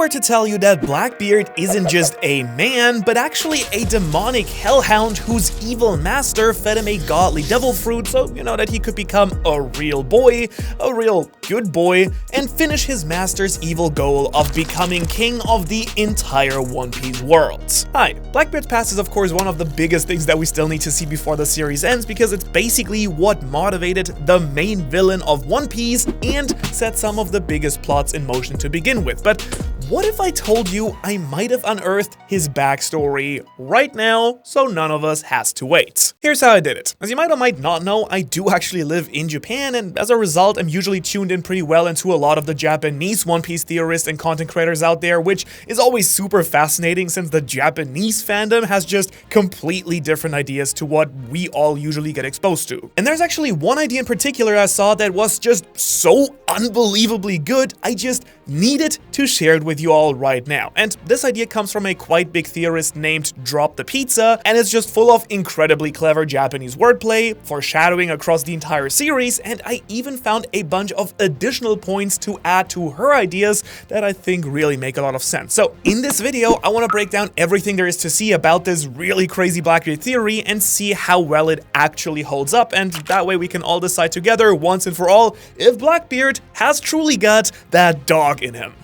were to tell you that Blackbeard isn't just a man, but actually a demonic hellhound whose evil master fed him a godly devil fruit so, you know, that he could become a real boy, a real good boy, and finish his master's evil goal of becoming king of the entire One Piece world. Hi, Blackbeard's past is of course one of the biggest things that we still need to see before the series ends, because it's basically what motivated the main villain of One Piece and set some of the biggest plots in motion to begin with. But what if I told you I might have unearthed his backstory right now, so none of us has to wait? Here's how I did it. As you might or might not know, I do actually live in Japan, and as a result, I'm usually tuned in pretty well into a lot of the Japanese One Piece theorists and content creators out there, which is always super fascinating since the Japanese fandom has just completely different ideas to what we all usually get exposed to. And there's actually one idea in particular I saw that was just so unbelievably good, I just needed to share it with you all right now. And this idea comes from a quite big theorist named Drop the Pizza, and it's just full of incredibly clever Japanese wordplay, foreshadowing across the entire series, and I even found a bunch of additional points to add to her ideas that I think really make a lot of sense. So in this video, I want to break down everything there is to see about this really crazy Blackbeard theory and see how well it actually holds up, and that way we can all decide together once and for all if Blackbeard has truly got that dog in him.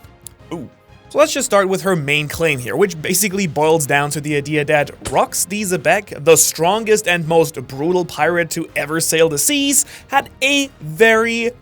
Ooh. So let's just start with her main claim here, which basically boils down to the idea that Rocks the Zebek, the strongest and most brutal pirate to ever sail the seas, had a very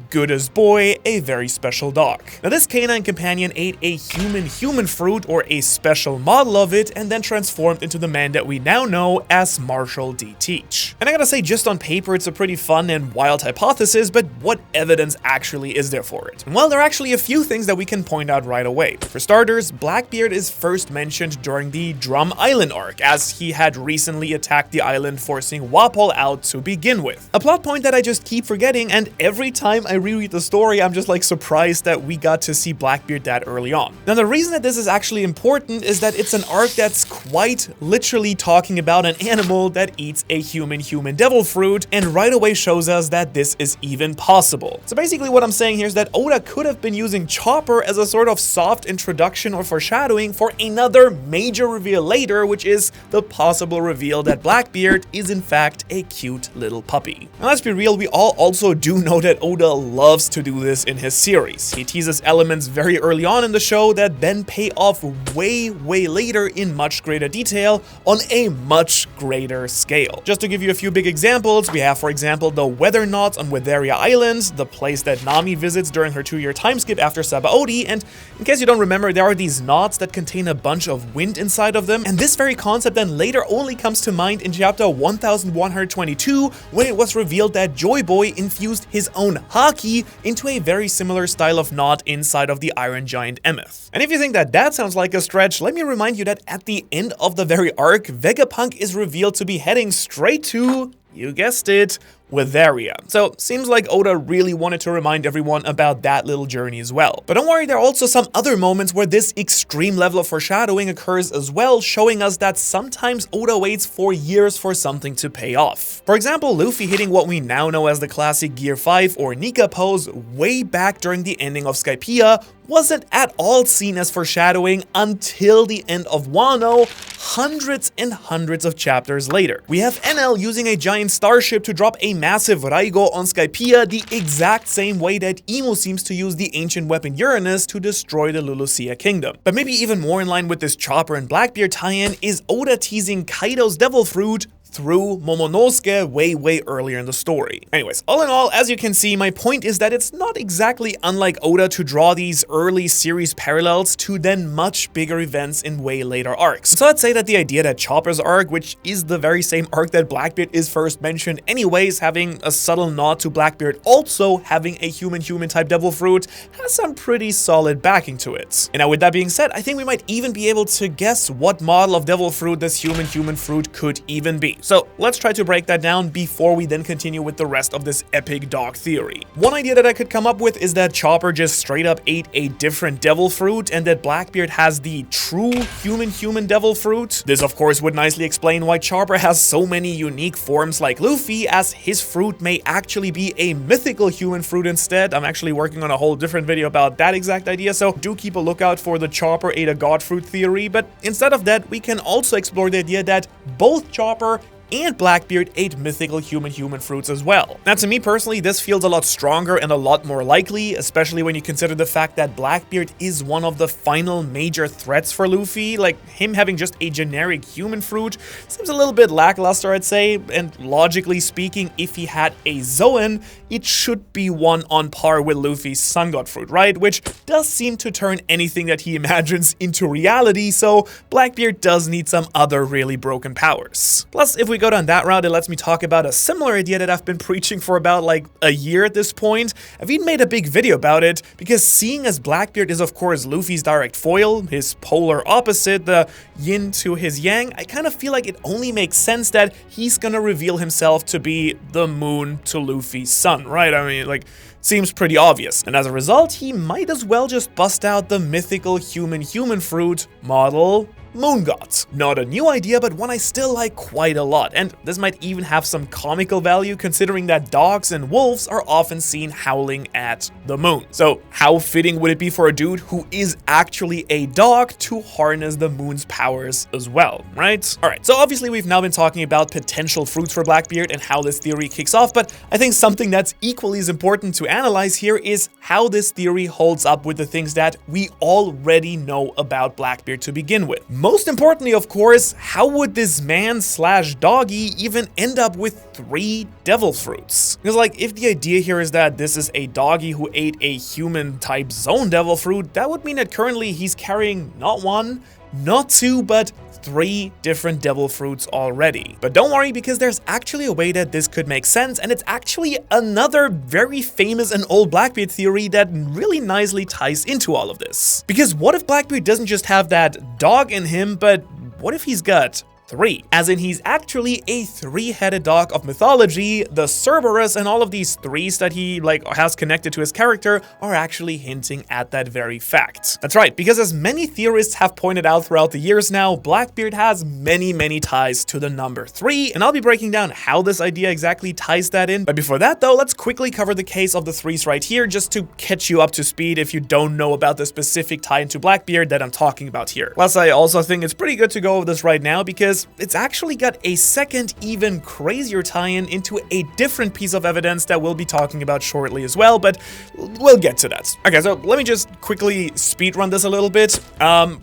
good as boy, a very special dog. Now this canine companion ate a human fruit, or a special model of it, and then transformed into the man that we now know as Marshall D. Teach. And I gotta say, just on paper it's a pretty fun and wild hypothesis, but what evidence actually is there for it? And well, there are actually a few things that we can point out right away. For starters, Blackbeard is first mentioned during the Drum Island arc, as he had recently attacked the island, forcing Wapol out to begin with. A plot point that I just keep forgetting, and every time I reread the story I'm just like surprised that we got to see Blackbeard that early on. Now the reason that this is actually important is that it's an arc that's quite literally talking about an animal that eats a human devil fruit, and right away shows us that this is even possible. So basically what I'm saying here is that Oda could have been using Chopper as a sort of soft introduction or foreshadowing for another major reveal later, which is the possible reveal that Blackbeard is in fact a cute little puppy. Now let's be real, we all also do know that Oda loves to do this in his series. He teases elements very early on in the show that then pay off way later in much greater detail on a much greater scale. Just to give you a few big examples, we have for example the weather knots on Weatheria Islands, the place that Nami visits during her 2-year time skip after Sabaody, and in case you don't remember, there are these knots that contain a bunch of wind inside of them, and this very concept then later only comes to mind in chapter 1122 when it was revealed that Joy Boy infused his own haki into a very similar style of knot inside of the Iron Giant Emeth. And if you think that that sounds like a stretch, let me remind you that at the end of the very arc, Vegapunk is revealed to be heading straight to, you guessed it, Weatheria. So seems like Oda really wanted to remind everyone about that little journey as well. But don't worry, there are also some other moments where this extreme level of foreshadowing occurs as well, showing us that sometimes Oda waits for years for something to pay off. For example, Luffy hitting what we now know as the classic Gear 5 or Nika pose way back during the ending of Skypiea wasn't at all seen as foreshadowing until the end of Wano, hundreds and hundreds of chapters later. We have NL using a giant starship to drop a massive Raigo on Skypiea the exact same way that Imo seems to use the ancient weapon Uranus to destroy the Lulusia kingdom. But maybe even more in line with this Chopper and Blackbeard tie-in is Oda teasing Kaido's devil fruit through Momonosuke way earlier in the story. Anyways, all in all, as you can see, my point is that it's not exactly unlike Oda to draw these early series parallels to then much bigger events in way later arcs. So let's say that the idea that Chopper's arc, which is the very same arc that Blackbeard is first mentioned anyways, having a subtle nod to Blackbeard also having a human type devil fruit, has some pretty solid backing to it. And now with that being said, I think we might even be able to guess what model of devil fruit this human fruit could even be. So let's try to break that down before we then continue with the rest of this epic dog theory. One idea that I could come up with is that Chopper just straight up ate a different devil fruit and that Blackbeard has the true human devil fruit. This of course would nicely explain why Chopper has so many unique forms like Luffy, as his fruit may actually be a mythical human fruit instead. I'm actually working on a whole different video about that exact idea, so do keep a lookout for the Chopper ate a god fruit theory. But instead of that, we can also explore the idea that both Chopper and Blackbeard ate mythical human fruits as well. Now, to me personally, this feels a lot stronger and a lot more likely, especially when you consider the fact that Blackbeard is one of the final major threats for Luffy. Like, him having just a generic human fruit seems a little bit lackluster, I'd say, and logically speaking, if he had a Zoan, it should be one on par with Luffy's Sun God fruit, right? Which does seem to turn anything that he imagines into reality, so Blackbeard does need some other really broken powers. Plus, if we go down that route, it lets me talk about a similar idea that I've been preaching for about like a year at this point. I've even made a big video about it, because seeing as Blackbeard is of course Luffy's direct foil, his polar opposite, the yin to his yang, I kind of feel like it only makes sense that he's gonna reveal himself to be the moon to Luffy's sun, right? I mean, like, seems pretty obvious. And as a result, he might as well just bust out the mythical human fruit model Moon Gods. Not a new idea, but one I still like quite a lot, and this might even have some comical value considering that dogs and wolves are often seen howling at the moon. So how fitting would it be for a dude who is actually a dog to harness the moon's powers as well, right? Alright, so obviously we've now been talking about potential fruits for Blackbeard and how this theory kicks off, but I think something that's equally as important to analyze here is how this theory holds up with the things that we already know about Blackbeard to begin with. Most importantly, of course, how would this man slash doggy even end up with 3 devil fruits? Because like, if the idea here is that this is a doggy who ate a human type zone devil fruit, that would mean that currently he's carrying not 1, not 2, but 3 different devil fruits already. But don't worry, because there's actually a way that this could make sense, and it's actually another very famous and old Blackbeard theory that really nicely ties into all of this. Because what if Blackbeard doesn't just have that dog in him, but what if he's got 3? As in, he's actually a 3-headed dog of mythology. The Cerberus and all of these 3s that he has connected to his character are actually hinting at that very fact. That's right, because as many theorists have pointed out throughout the years now, Blackbeard has many ties to the number 3, and I'll be breaking down how this idea exactly ties that in. But before that though, let's quickly cover the case of the 3s right here, just to catch you up to speed if you don't know about the specific tie into Blackbeard that I'm talking about here. Plus, I also think it's pretty good to go over this right now, because it's actually got a second, even crazier tie-in into a different piece of evidence that we'll be talking about shortly as well, but we'll get to that. Okay, so let me just quickly speedrun this a little bit.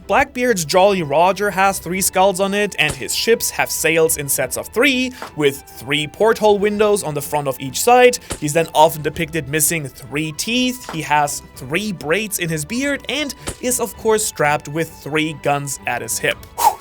Blackbeard's Jolly Roger has 3 skulls on it, and his ships have sails in sets of 3, with 3 porthole windows on the front of each side. He's then often depicted missing 3 teeth, he has 3 braids in his beard, and is of course strapped with 3 guns at his hip.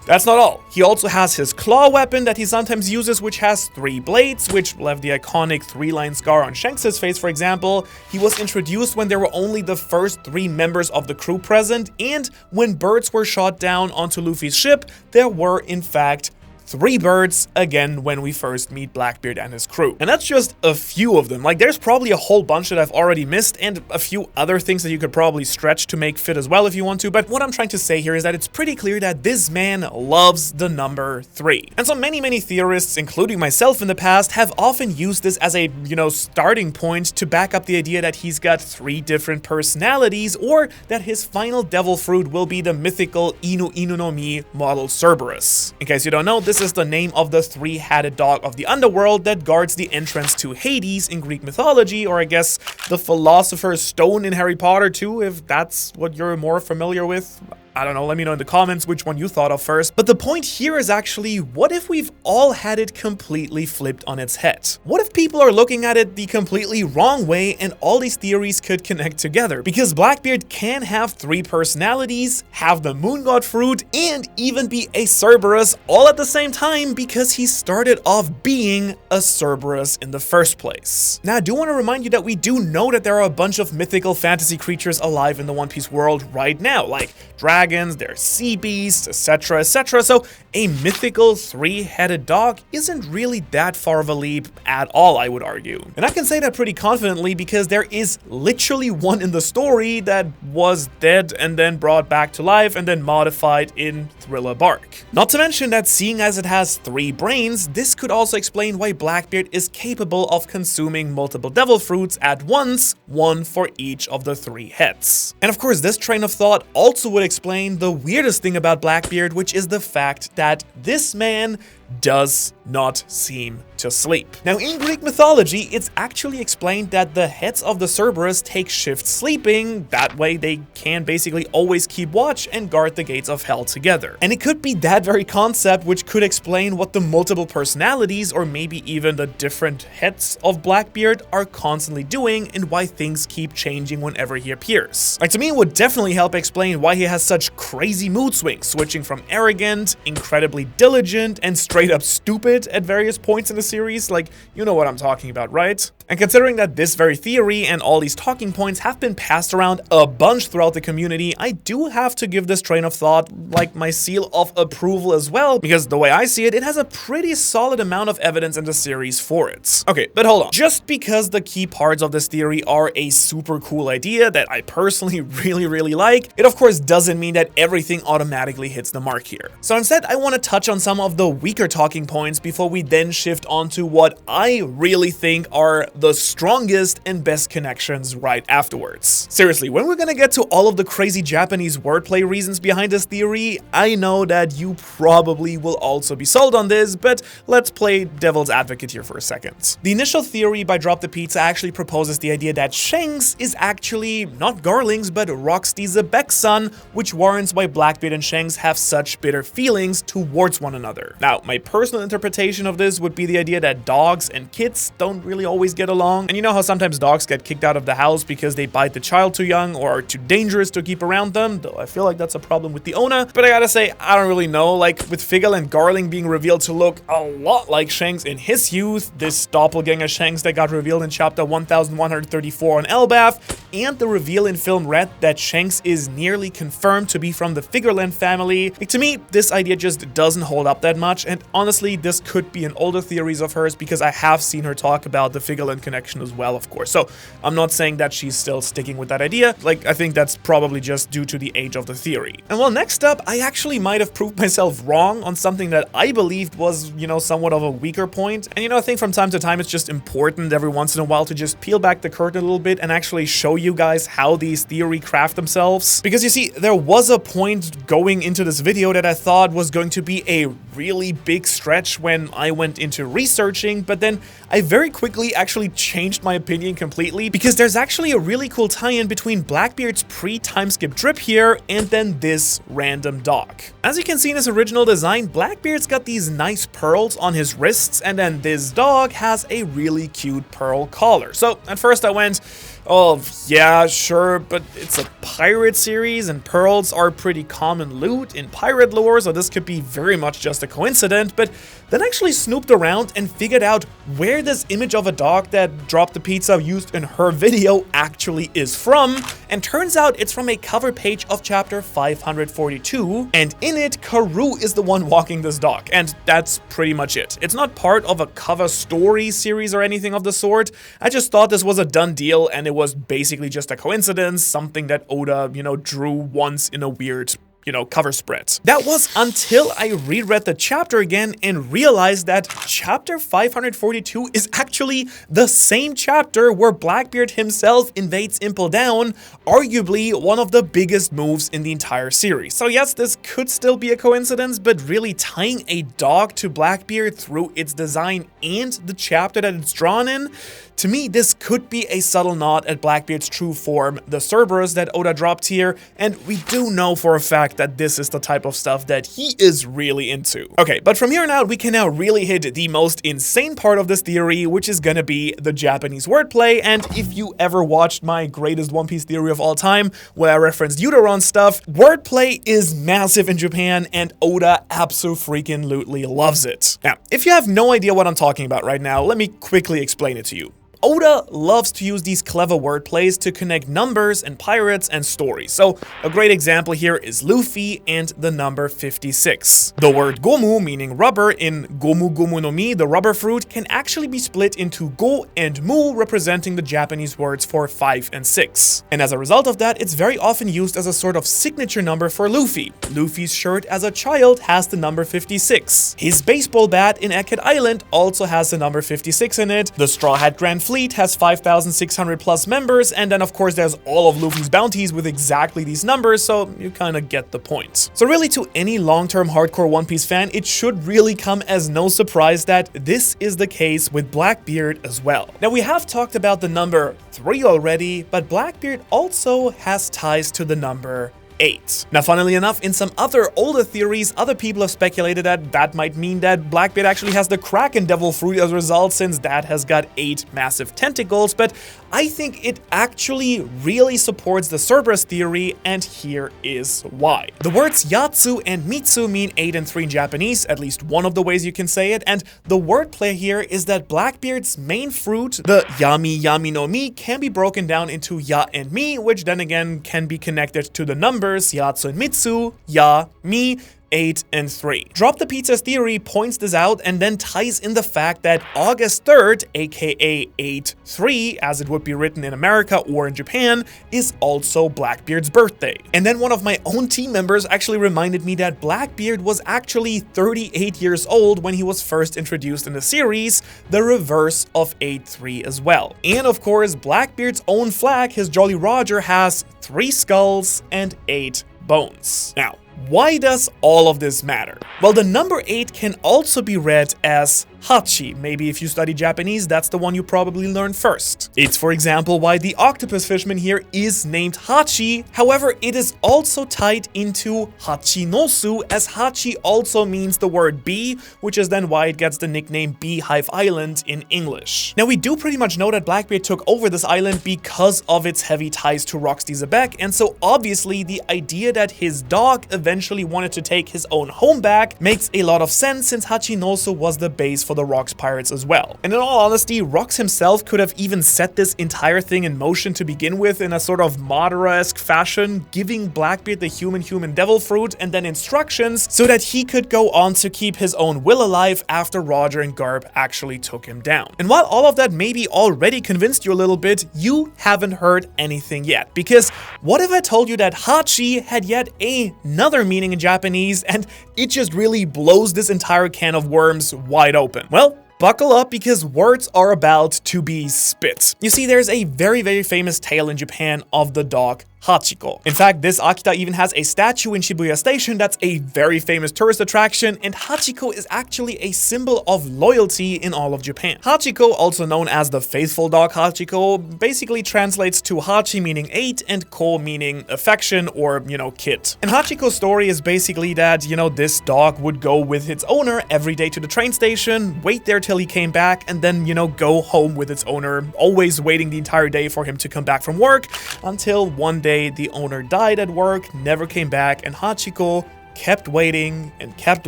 That's not all. He also has his claw weapon that he sometimes uses, which has 3 blades, which left the iconic 3-line scar on Shanks' face, for example. He was introduced when there were only the first 3 members of the crew present, and when birds were shot down onto Luffy's ship, there were in fact 3 birds, again, when we first meet Blackbeard and his crew. And that's just a few of them. Like, there's probably a whole bunch that I've already missed, and a few other things that you could probably stretch to make fit as well if you want to, but what I'm trying to say here is that it's pretty clear that this man loves the number 3. And so many theorists, including myself in the past, have often used this as a, starting point to back up the idea that he's got 3 different personalities, or that his final devil fruit will be the mythical Inu Inu no Mi model Cerberus. In case you don't know, this is the name of the 3-headed dog of the underworld that guards the entrance to Hades in Greek mythology, or I guess the Philosopher's Stone in Harry Potter too, if that's what you're more familiar with. I don't know, let me know in the comments which one you thought of first. But the point here is actually, what if we've all had it completely flipped on its head? What if people are looking at it the completely wrong way and all these theories could connect together? Because Blackbeard can have 3 personalities, have the Moon God fruit, and even be a Cerberus all at the same time, because he started off being a Cerberus in the first place. Now, I do want to remind you that we do know that there are a bunch of mythical fantasy creatures alive in the One Piece world right now, like dragons, dragons, they're sea beasts, etc, etc. So a mythical three-headed dog isn't really that far of a leap at all, I would argue. And I can say that pretty confidently because there is literally one in the story that was dead and then brought back to life and then modified in Thriller Bark. Not to mention that seeing as it has 3 brains, this could also explain why Blackbeard is capable of consuming multiple devil fruits at once, one for each of the 3 heads. And of course, this train of thought also would explain the weirdest thing about Blackbeard, which is the fact that this man does not seem to sleep. Now, in Greek mythology, it's actually explained that the heads of the Cerberus take shifts sleeping. That way they can basically always keep watch and guard the gates of hell together. And it could be that very concept which could explain what the multiple personalities or maybe even the different heads of Blackbeard are constantly doing and why things keep changing whenever he appears. Like, to me, it would definitely help explain why he has such crazy mood swings, switching from arrogant, incredibly diligent, and straight up stupid at various points in the series. Like, you know what I'm talking about, right? And considering that this very theory and all these talking points have been passed around a bunch throughout the community, I do have to give this train of thought like my seal of approval as well, because the way I see it, it has a pretty solid amount of evidence in the series for it. Okay, but hold on. Just because the key parts of this theory are a super cool idea that I personally really like, it of course doesn't mean that everything automatically hits the mark here. So instead, I want to touch on some of the weaker talking points before we then shift on to what I really think are the strongest and best connections right afterwards. Seriously, when we're gonna get to all of the crazy Japanese wordplay reasons behind this theory, I know that you probably will also be sold on this, but let's play devil's advocate here for a second. The initial theory by Drop the Pizza actually proposes the idea that Shanks is actually not Garling's but Roxty Zebek's son, which warrants why Blackbeard and Shanks have such bitter feelings towards one another. Now, my personal interpretation of this would be the idea that dogs and kids don't really always get along. And you know how sometimes dogs get kicked out of the house because they bite the child too young or are too dangerous to keep around them, though I feel like that's a problem with the owner. But I gotta say, I don't really know. Like, with Figel and Garling being revealed to look a lot like Shanks in his youth, this doppelganger Shanks that got revealed in chapter 1134 on Elbaf, and the reveal in film Red that Shanks is nearly confirmed to be from the Figureland family, like, to me, this idea just doesn't hold up that much. And honestly, this could be an older theories of hers because I have seen her talk about the Figureland connection as well, of course. So I'm not saying that she's still sticking with that idea. Like, I think that's probably just due to the age of the theory. And well, next up, I actually might have proved myself wrong on something that I believed was, you know, somewhat of a weaker point. And you know, I think from time to time, it's just important every once in a while to just peel back the curtain a little bit and actually show you guys how these theory craft themselves. Because you see, there was a point going into this video that I thought was going to be a really big stretch when I went into researching, but then I very quickly actually changed my opinion completely because there's actually a really cool tie-in between Blackbeard's pre-time skip drip here and then this random dog. As you can see in his original design, Blackbeard's got these nice pearls on his wrists, and then this dog has a really cute pearl collar. So at first I went, oh yeah, sure, but it's a pirate series and pearls are pretty common loot in pirate lore, so this could be very much just a coincidence. But then I actually snooped around and figured out where this image of a dog that Dropped the Pizza used in her video actually is from, and turns out it's from a cover page of chapter 542, and in it, Karoo is the one walking this dog, and that's pretty much it. It's not part of a cover story series or anything of the sort. I just thought this was a done deal, and it was basically just a coincidence, something that Oda, you know, drew once in a weird, you know, cover spread. That was until I reread the chapter again and realized that chapter 542 is actually the same chapter where Blackbeard himself invades Impel Down, arguably one of the biggest moves in the entire series. So yes, this could still be a coincidence, but really tying a dog to Blackbeard through its design and the chapter that it's drawn in, to me, this could be a subtle nod at Blackbeard's true form, the Cerberus that Oda dropped here, and we do know for a fact that this is the type of stuff that he is really into. Okay, but from here on out, we can now really hit the most insane part of this theory, which is gonna be the Japanese wordplay. And if you ever watched my greatest One Piece theory of all time, where I referenced Uteron stuff, wordplay is massive in Japan, and Oda absolutely loves it. Now, if you have no idea what I'm talking about right now, let me quickly explain it to you. Oda loves to use these clever wordplays to connect numbers and pirates and stories. So a great example here is Luffy and the number 56. The word gomu, meaning rubber, in Gomu Gomu no Mi, the rubber fruit, can actually be split into go and mu, representing the Japanese words for 5 and 6. And as a result of that, it's very often used as a sort of signature number for Luffy. Luffy's shirt as a child has the number 56. His baseball bat in Eckhead Island also has the number 56 in it. The Straw Hat Grand Fleet has 5,600 plus members, and then of course there's all of Luffy's bounties with exactly these numbers, so you kind of get the point. So really, to any long-term hardcore One Piece fan, it should really come as no surprise that this is the case with Blackbeard as well. Now, we have talked about the number 3 already, but Blackbeard also has ties to the number 8. Now, funnily enough, in some other older theories, other people have speculated that that might mean that Blackbeard actually has the Kraken Devil Fruit as a result, since that has got 8 massive tentacles, but I think it actually really supports the Cerberus theory, and here is why. The words Yatsu and Mitsu mean 8 and 3 in Japanese, at least one of the ways you can say it, and the wordplay here is that Blackbeard's main fruit, the Yami Yami no Mi, can be broken down into Ya and Mi, which then again can be connected to the numbers Yatsu and Mitsu, Ya, Mi, 8 and 3. Drop the Pizza's theory points this out and then ties in the fact that August 3rd, aka 8-3, as it would be written in America or in Japan, is also Blackbeard's birthday. And then one of my own team members actually reminded me that Blackbeard was actually 38 years old when he was first introduced in the series, the reverse of 8-3 as well. And of course, Blackbeard's own flag, his Jolly Roger, has 3 skulls and 8 bones. Now, why does all of this matter? Well, the number 8 can also be read as Hachi. Maybe if you study Japanese, that's the one you probably learned first. It's, for example, why the octopus fishman here is named Hachi. However, it is also tied into Hachinosu, as Hachi also means the word bee, which is then why it gets the nickname Beehive Island in English. Now, we do pretty much know that Blackbeard took over this island because of its heavy ties to Rocksteady Zebek, and so obviously the idea that his dog eventually wanted to take his own home back makes a lot of sense, since Hachinosu was the base for the Rocks pirates as well. And in all honesty, Rocks himself could have even set this entire thing in motion to begin with in a sort of Madara-esque fashion, giving Blackbeard the human devil fruit and then instructions so that he could go on to keep his own will alive after Roger and Garp actually took him down. And while all of that maybe already convinced you a little bit, you haven't heard anything yet. Because what if I told you that Hachi had yet another meaning in Japanese, and it just really blows this entire can of worms wide open? Well, buckle up, because words are about to be spit. You see, there's a very famous tale in Japan of the dog Hachiko. In fact, this Akita even has a statue in Shibuya Station that's a very famous tourist attraction, and Hachiko is actually a symbol of loyalty in all of Japan. Hachiko, also known as the faithful dog Hachiko, basically translates to Hachi meaning 8 and Ko meaning affection or, kid. And Hachiko's story is basically that, this dog would go with its owner every day to the train station, wait there till he came back, and then, go home with its owner, always waiting the entire day for him to come back from work, until one day the owner died at work, never came back, and Hachiko kept waiting and kept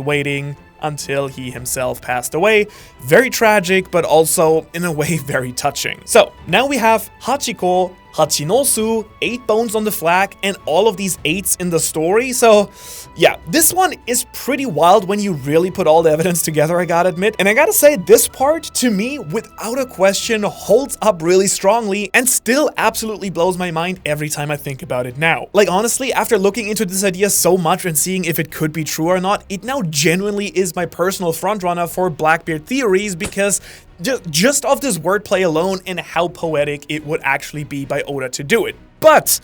waiting until he himself passed away. Very tragic, but also in a way very touching. So now we have Hachiko, Hachinosu, 8 bones on the flag, and all of these 8s in the story. So yeah, this one is pretty wild when you really put all the evidence together, I gotta admit. And I gotta say, this part, to me, without a question, holds up really strongly and still absolutely blows my mind every time I think about it now. Like, honestly, after looking into this idea so much and seeing if it could be true or not, it now genuinely is my personal frontrunner for Blackbeard theories, because just off this wordplay alone and how poetic it would actually be by Oda to do it. But,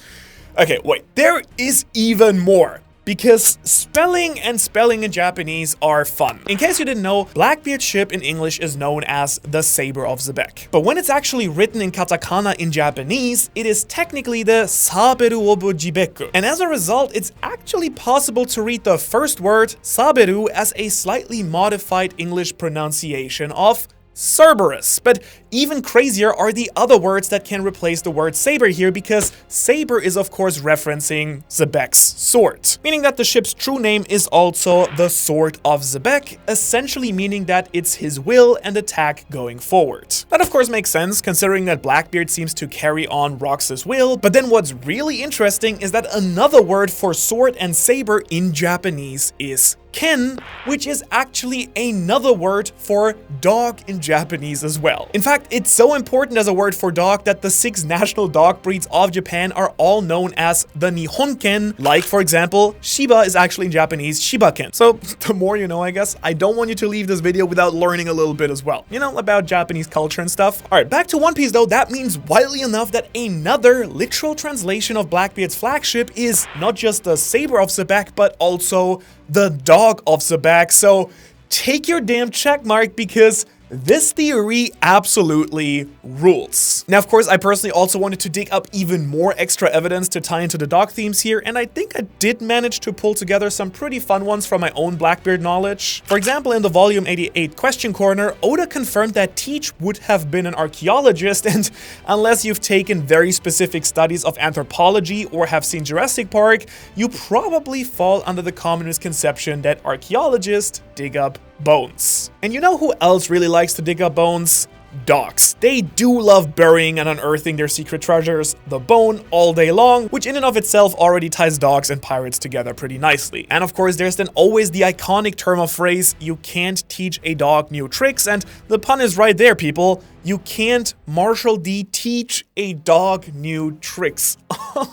okay, wait, there is even more. Because spelling in Japanese are fun. In case you didn't know, Blackbeard's ship in English is known as the Saber of Zebek. But when it's actually written in katakana in Japanese, it is technically the Saberu obu Jibeku. And as a result, it's actually possible to read the first word, Saberu, as a slightly modified English pronunciation of Cerberus. But even crazier are the other words that can replace the word saber here, because saber is of course referencing Xebek's sword, meaning that the ship's true name is also the Sword of Xebek, essentially meaning that it's his will and attack going forward. That of course makes sense, considering that Blackbeard seems to carry on Rocks' will, but then what's really interesting is that another word for sword and saber in Japanese is ken, which is actually another word for dog in Japanese as well. In fact, it's so important as a word for dog that the 6 national dog breeds of Japan are all known as the Nihonken, like for example, Shiba is actually in Japanese Shibaken. So the more you know, I guess. I don't want you to leave this video without learning a little bit as well, you know, about Japanese culture and stuff. Alright, back to One Piece though. That means widely enough that another literal translation of Blackbeard's flagship is not just the saber of Xebek, but also the dog of Xebek. So take your damn check mark, because this theory absolutely rules. Now, of course, I personally also wanted to dig up even more extra evidence to tie into the dog themes here, and I think I did manage to pull together some pretty fun ones from my own Blackbeard knowledge. For example, in the Volume 88 Question Corner, Oda confirmed that Teach would have been an archaeologist, and unless you've taken very specific studies of anthropology or have seen Jurassic Park, you probably fall under the common misconception that archaeologists dig up bones. And you know who else really likes to dig up bones? Dogs. They do love burying and unearthing their secret treasures, the bone, all day long, which in and of itself already ties dogs and pirates together pretty nicely. And of course, there's then always the iconic term of phrase, you can't teach a dog new tricks, and the pun is right there, people. You can't Marshall D teach a dog new tricks.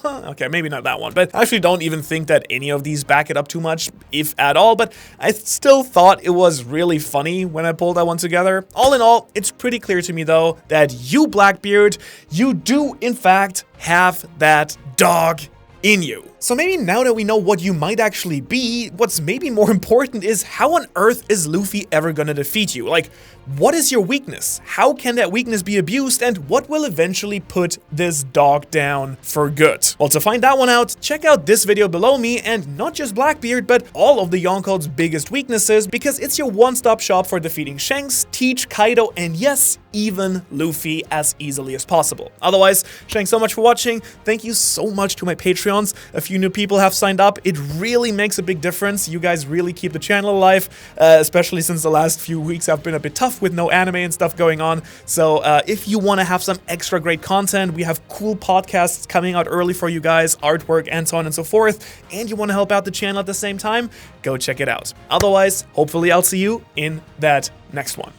Okay, maybe not that one, but I actually don't even think that any of these back it up too much, if at all, but I still thought it was really funny when I pulled that one together. All in all, it's pretty clear to me though that you, Blackbeard, you do in fact have that dog in you. So maybe now that we know what you might actually be, what's maybe more important is how on earth is Luffy ever gonna defeat you? Like, what is your weakness? How can that weakness be abused, and what will eventually put this dog down for good? Well, to find that one out, check out this video below me, and not just Blackbeard, but all of the Yonkou's biggest weaknesses, because it's your one-stop shop for defeating Shanks, Teach, Kaido, and yes, even Luffy as easily as possible. Otherwise, thanks so much for watching. Thank you so much to my Patreons. A few new people have signed up. It really makes a big difference. You guys really keep the channel alive, especially since the last few weeks have been a bit tough with no anime and stuff going on. So if you want to have some extra great content, we have cool podcasts coming out early for you guys, artwork, and so on and so forth, and you want to help out the channel at the same time, go check it out. Otherwise, hopefully I'll see you in that next one.